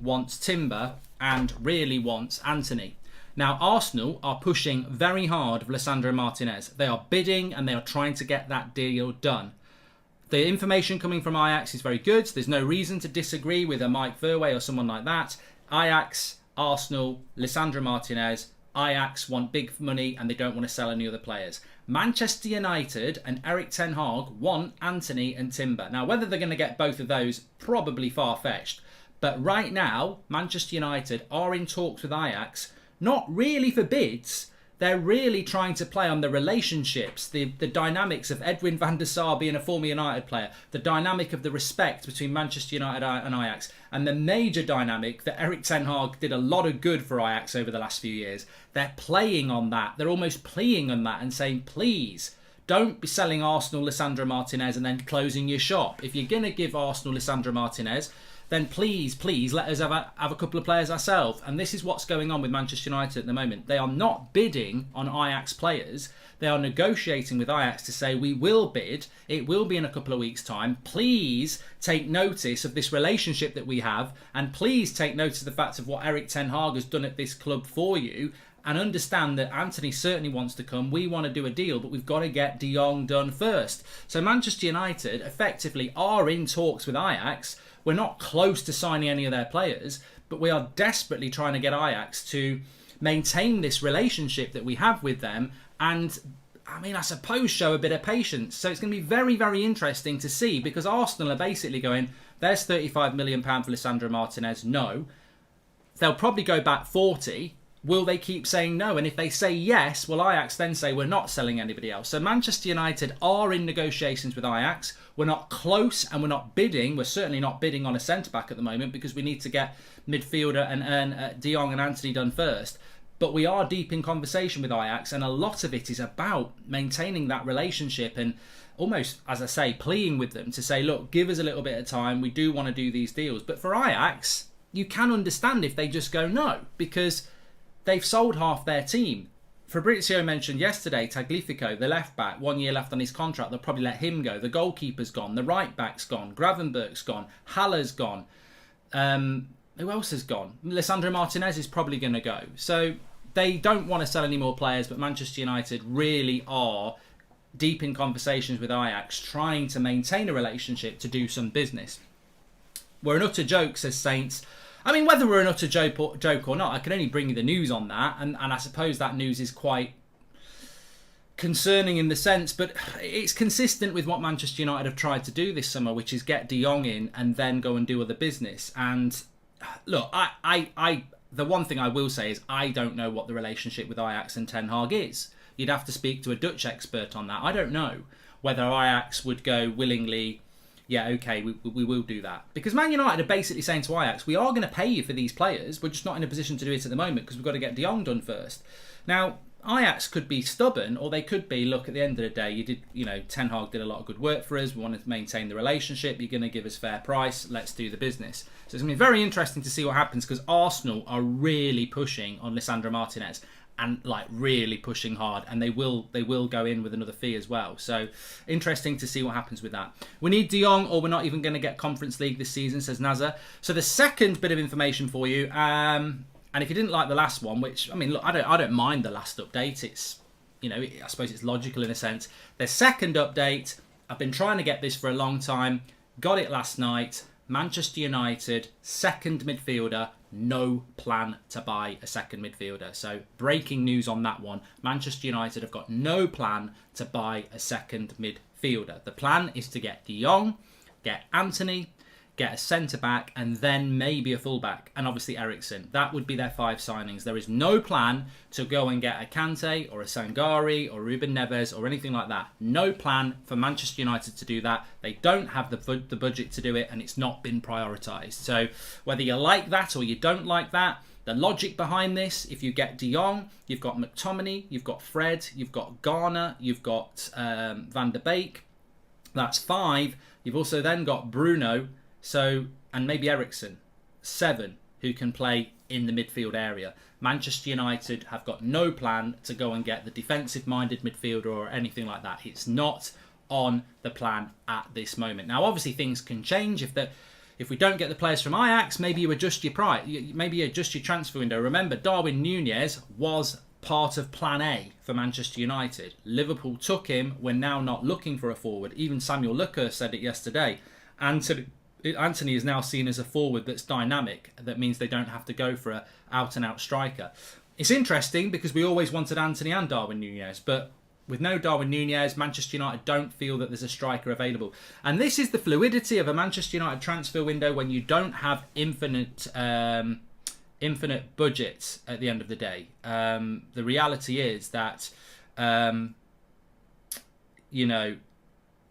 wants Timber and really wants Anthony. Now, Arsenal are pushing very hard for Lisandro Martinez. They are bidding and they are trying to get that deal done. The information coming from Ajax is very good. There's no reason to disagree with a Mike Verwey or someone like that. Ajax, Arsenal, Lisandro Martinez. Ajax want big money and they don't want to sell any other players. Manchester United and Erik ten Hag want Anthony and Timber. Now, whether they're going to get both of those, probably far-fetched. But right now, Manchester United are in talks with Ajax, not really for bids. They're really trying to play on the relationships, the dynamics of Edwin van der Sar being a former United player, the dynamic of the respect between Manchester United and Ajax, and the major dynamic that Erik ten Hag did a lot of good for Ajax over the last few years. They're playing on that. They're almost pleading on that and saying, please, don't be selling Arsenal Lisandro Martinez and then closing your shop. If you're going to give Arsenal Lisandro Martinez, then please let us have a couple of players ourselves. And this is what's going on with Manchester United at the moment. They are not bidding on Ajax players. They are negotiating with Ajax to say, we will bid. It will be in a couple of weeks' time. Please take notice of this relationship that we have. And please take notice of the fact of what Erik ten Hag has done at this club for you. And understand that Anthony certainly wants to come. We want to do a deal, but we've got to get De Jong done first. So Manchester United effectively are in talks with Ajax. We're not close to signing any of their players, but we are desperately trying to get Ajax to maintain this relationship that we have with them and, I suppose, show a bit of patience. So it's going to be very, very interesting to see, because Arsenal are basically going, there's £35 million for Lisandro Martinez. No. They'll probably go back 40. Will they keep saying no? And if they say yes, will Ajax then say we're not selling anybody else? So Manchester United are in negotiations with Ajax. We're not close and we're not bidding. We're certainly not bidding on a centre-back at the moment because we need to get midfielder and De Jong and Anthony done first. But we are deep in conversation with Ajax, and a lot of it is about maintaining that relationship and almost, as I say, pleading with them to say, look, give us a little bit of time. We do want to do these deals. But for Ajax, you can understand if they just go no, because they've sold half their team. Fabrizio mentioned yesterday Tagliafico, the left back, 1 year left on his contract. They'll probably let him go. The goalkeeper's gone. The right back's gone. Gravenberg's gone. Haller's gone. Who else has gone? Lisandro Martinez is probably going to go. So they don't want to sell any more players, but Manchester United really are deep in conversations with Ajax, trying to maintain a relationship to do some business. We're an utter joke, says Saints. Whether we're an utter joke or not, I can only bring you the news on that. And I suppose that news is quite concerning in the sense, but it's consistent with what Manchester United have tried to do this summer, which is get De Jong in and then go and do other business. And look, the one thing I will say is I don't know what the relationship with Ajax and Ten Hag is. You'd have to speak to a Dutch expert on that. I don't know whether Ajax would go willingly, yeah, okay, we will do that. Because Man United are basically saying to Ajax, we are going to pay you for these players. We're just not in a position to do it at the moment because we've got to get De Jong done first. Now, Ajax could be stubborn, or they could be, look, at the end of the day, Ten Hag did a lot of good work for us. We want to maintain the relationship. You're going to give us fair price. Let's do the business. So it's going to be very interesting to see what happens, because Arsenal are really pushing on Lisandro Martinez. And really pushing hard, and they will go in with another fee as well. So interesting to see what happens with that. We need De Jong, or we're not even going to get Conference League this season, says Nazar. So the second bit of information for you, and if you didn't like the last one, which look, I don't mind the last update. It's I suppose it's logical in a sense. The second update, I've been trying to get this for a long time. Got it last night. Manchester United, second midfielder, no plan to buy a second midfielder. So breaking news on that one. Manchester United have got no plan to buy a second midfielder. The plan is to get De Jong, get Anthony, get a centre-back, and then maybe a full-back, and obviously Eriksen. That would be their 5 signings. There is no plan to go and get a Kante or a Sangari or Ruben Neves or anything like that. No plan for Manchester United to do that. They don't have the budget to do it, and it's not been prioritised. So whether you like that or you don't like that, the logic behind this, if you get De Jong, you've got McTominay, you've got Fred, you've got Garner, you've got Van der Beek. That's 5. You've also then got Bruno, and maybe Eriksen, 7, who can play in the midfield area. Manchester United have got no plan to go and get the defensive-minded midfielder or anything like that. It's not on the plan at this moment. Now, obviously, things can change if If we don't get the players from Ajax, maybe you adjust your price. Maybe you adjust your transfer window. Remember, Darwin Núñez was part of Plan A for Manchester United. Liverpool took him. We're now not looking for a forward. Even Samuel Lucker said it yesterday. Anthony is now seen as a forward that's dynamic. That means they don't have to go for a out-and-out striker. It's interesting because we always wanted Anthony and Darwin Núñez, but with no Darwin Núñez, Manchester United don't feel that there's a striker available. And this is the fluidity of a Manchester United transfer window when you don't have infinite budgets at the end of the day. The reality is that,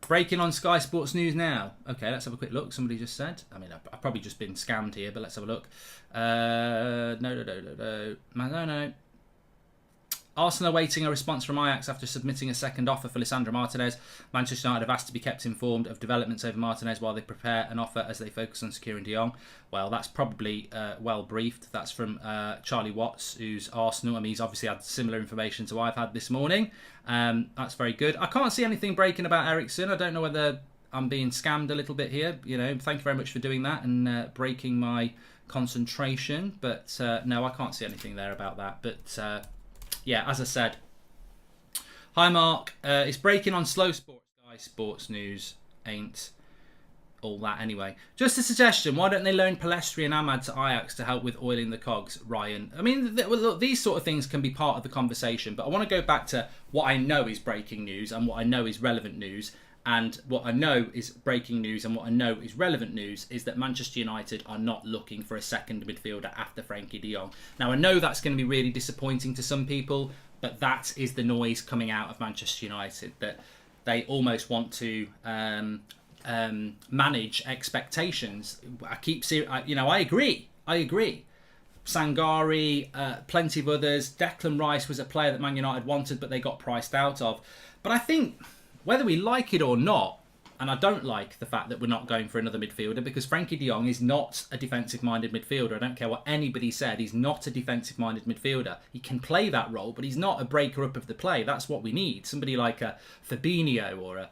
breaking on Sky Sports News now. Okay, let's have a quick look. Somebody just said. I mean, I've probably just been scammed here, but let's have a look. No. Arsenal awaiting a response from Ajax after submitting a second offer for Lisandro Martinez. Manchester United have asked to be kept informed of developments over Martinez while they prepare an offer as they focus on securing De Jong. Well, that's probably well briefed. That's from Charlie Watts, who's Arsenal. I mean, he's obviously had similar information to I've had this morning. That's very good. I can't see anything breaking about Eriksen. I don't know whether I'm being scammed a little bit here. Thank you very much for doing that and breaking my concentration. But no, I can't see anything there about that. But yeah, as I said. Hi, Mark. It's breaking on Slow Sports. Sky Sports News ain't all that anyway. Just a suggestion. Why don't they loan Palestri and Ahmad to Ajax to help with oiling the cogs, Ryan? I mean, look, these sort of things can be part of the conversation, but I want to go back to what I know is breaking news and what I know is relevant news. And what I know is breaking news and what I know is relevant news is that Manchester United are not looking for a second midfielder after Frenkie de Jong. Now, I know that's going to be really disappointing to some people, but that is the noise coming out of Manchester United, that they almost want to manage expectations. I agree. Sangari, plenty of others. Declan Rice was a player that Man United wanted, but they got priced out of. But I think, whether we like it or not, and I don't like the fact that we're not going for another midfielder because Frenkie de Jong is not a defensive-minded midfielder. I don't care what anybody said. He's not a defensive-minded midfielder. He can play that role, but he's not a breaker-up of the play. That's what we need. Somebody like a Fabinho or a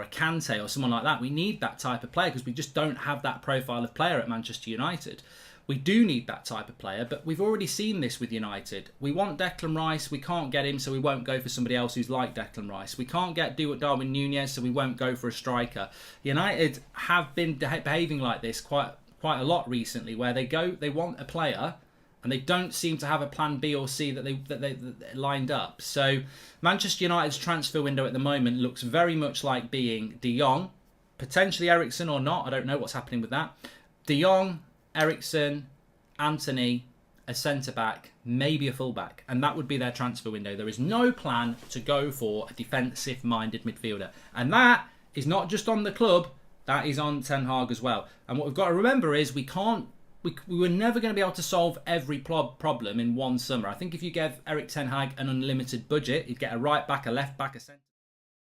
Kante or someone like that. We need that type of player because we just don't have that profile of player at Manchester United. We do need that type of player, but we've already seen this with United. We want Declan Rice, we can't get him, so we won't go for somebody else who's like Declan Rice. We can't get Darwin Núñez, so we won't go for a striker. United have been behaving like this quite a lot recently, where they want a player, and they don't seem to have a plan B or C that they lined up. So Manchester United's transfer window at the moment looks very much like being De Jong, potentially Eriksen or not. I don't know what's happening with that. De Jong, Eriksen, Anthony, a centre-back, maybe a full-back. And that would be their transfer window. There is no plan to go for a defensive-minded midfielder. And that is not just on the club, that is on Ten Hag as well. And what we've got to remember is we were never going to be able to solve every problem in one summer. I think if you gave Erik Ten Hag an unlimited budget, he'd get a right-back, a left-back, a centre